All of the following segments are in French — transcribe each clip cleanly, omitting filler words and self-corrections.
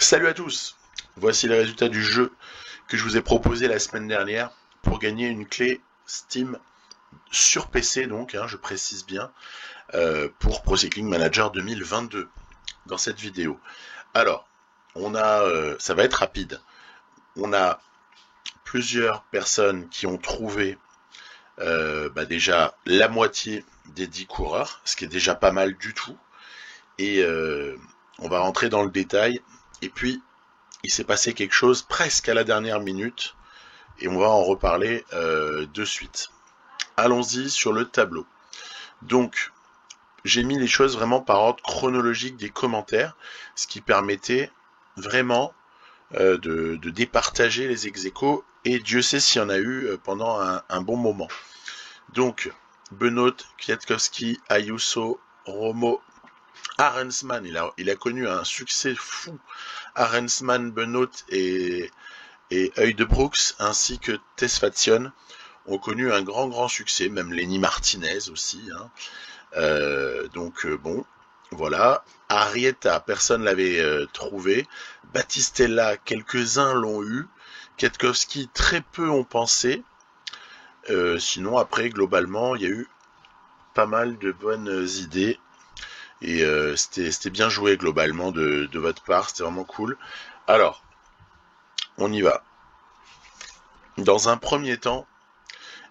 Salut à tous. Voici les résultats du jeu que je vous ai proposé la semaine dernière pour gagner une clé Steam sur PC, donc, je précise bien, pour Pro Cycling Manager 2022 dans cette vidéo. Alors, ça va être rapide. On a plusieurs personnes qui ont trouvé déjà la moitié des 10 coureurs, ce qui est déjà pas mal du tout. Et on va rentrer dans le détail. Et puis, il s'est passé quelque chose presque à la dernière minute, et on va en reparler de suite. Allons-y sur le tableau. Donc, j'ai mis les choses vraiment par ordre chronologique des commentaires, ce qui permettait vraiment de départager les ex-aequo, et Dieu sait s'il y en a eu pendant un bon moment. Donc, Benoît, Kwiatkowski, Ayuso, Romo, Arensman, il a connu un succès fou. Arensman, Benoît et Heudebrooks ainsi que Tesfazion ont connu un grand succès, même Lenny Martinez aussi. Bon, voilà. Arrieta, personne l'avait trouvé. Battistella, quelques-uns l'ont eu. Kwiatkowski, très peu ont pensé. Sinon, après, globalement, il y a eu pas mal de bonnes idées. Et c'était bien joué globalement de votre part, c'était vraiment cool. Alors, on y va. Dans un premier temps,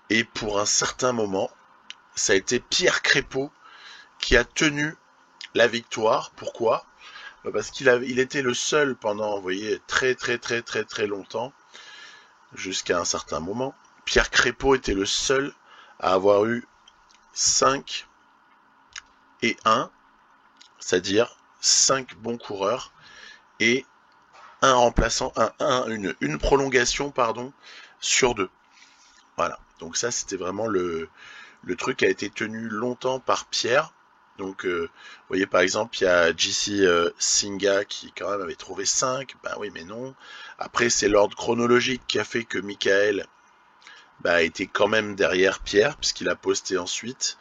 et pour un certain moment, ça a été Pierre Crépeau qui a tenu la victoire. Pourquoi ? Parce qu'il était le seul pendant, vous voyez, très longtemps, jusqu'à un certain moment. Pierre Crépeau était le seul à avoir eu 5 et 1, c'est-à-dire 5 bons coureurs et un remplaçant, une prolongation sur 2. Voilà. Donc ça, c'était vraiment le truc qui a été tenu longtemps par Pierre. Donc, vous voyez, par exemple, il y a JC Singa qui quand même avait trouvé 5. Ben oui, mais non. Après, c'est l'ordre chronologique qui a fait que Michael était quand même derrière Pierre, puisqu'il a posté ensuite.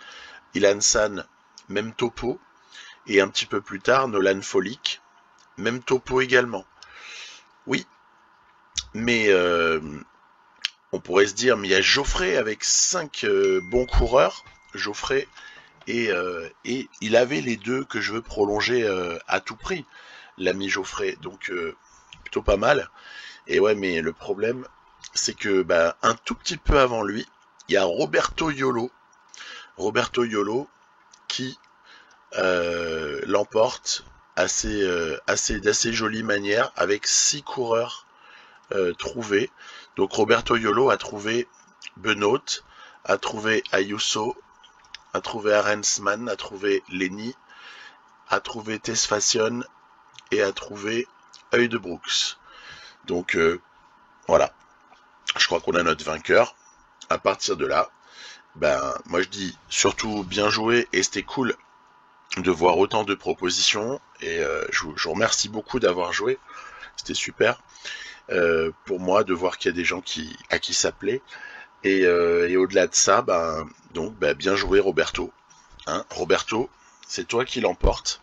Ilan San, même topo. Et un petit peu plus tard, Nolan Folick, même topo également. Oui, mais on pourrait se dire, mais il y a Geoffrey avec 5 bons coureurs, Geoffrey, et il avait les 2 que je veux prolonger à tout prix, l'ami Geoffrey, donc plutôt pas mal. Et ouais, mais le problème, c'est que un tout petit peu avant lui, il y a Roberto Iolo qui l'emporte d'assez jolie manière avec 6 coureurs trouvés. Donc Roberto Iolo a trouvé Benoît, a trouvé Ayuso, a trouvé Arensman, a trouvé Lenny, a trouvé Tesfazion et a trouvé Heudebrooks. Donc voilà, je crois qu'on a notre vainqueur. À partir de là, moi je dis surtout bien joué, et c'était cool de voir autant de propositions, et je vous remercie beaucoup d'avoir joué, c'était super pour moi de voir qu'il y a des gens à qui ça plaît, et au-delà de ça, bien joué Roberto, Roberto, c'est toi qui l'emporte,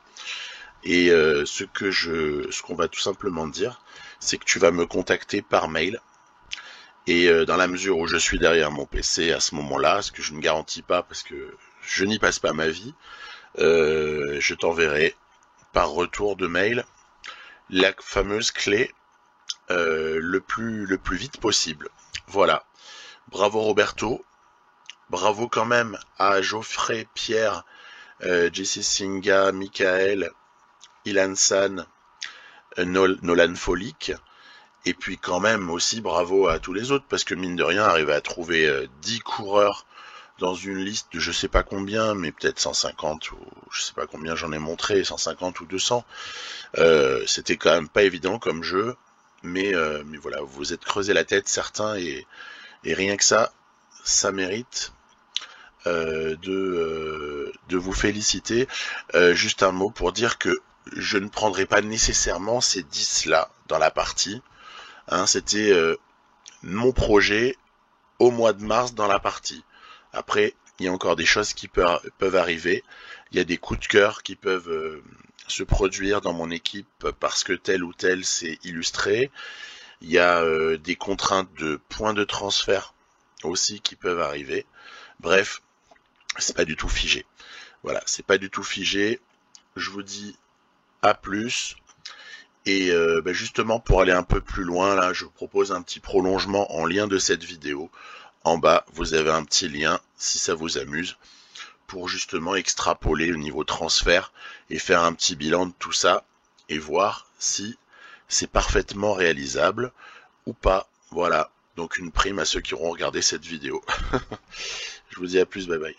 et ce qu'on va tout simplement dire, c'est que tu vas me contacter par mail, et dans la mesure où je suis derrière mon PC à ce moment-là, ce que je ne garantis pas parce que je n'y passe pas ma vie, je t'enverrai par retour de mail la fameuse clé le plus vite possible. Voilà. Bravo Roberto. Bravo quand même à Geoffrey, Pierre, JC Singa, Michael, Ilan San, Nolan Folick. Et puis quand même aussi bravo à tous les autres, parce que mine de rien, arriver à trouver 10 coureurs dans une liste de je sais pas combien, mais peut-être 150 ou je sais pas combien j'en ai montré, 150 ou 200. C'était quand même pas évident comme jeu, mais voilà, vous vous êtes creusé la tête certains, et rien que ça mérite de vous féliciter. Juste un mot pour dire que je ne prendrai pas nécessairement ces 10 là dans la partie. C'était mon projet au mois de mars dans la partie. Après, il y a encore des choses qui peuvent arriver. Il y a des coups de cœur qui peuvent se produire dans mon équipe parce que tel ou tel s'est illustré. Il y a des contraintes de points de transfert aussi qui peuvent arriver. Bref, c'est pas du tout figé. Voilà, c'est pas du tout figé. Je vous dis à plus. Et justement, pour aller un peu plus loin, là, je vous propose un petit prolongement en lien de cette vidéo. En bas, vous avez un petit lien, si ça vous amuse, pour justement extrapoler le niveau transfert et faire un petit bilan de tout ça et voir si c'est parfaitement réalisable ou pas. Voilà, donc une prime à ceux qui auront regardé cette vidéo. Je vous dis à plus, bye bye.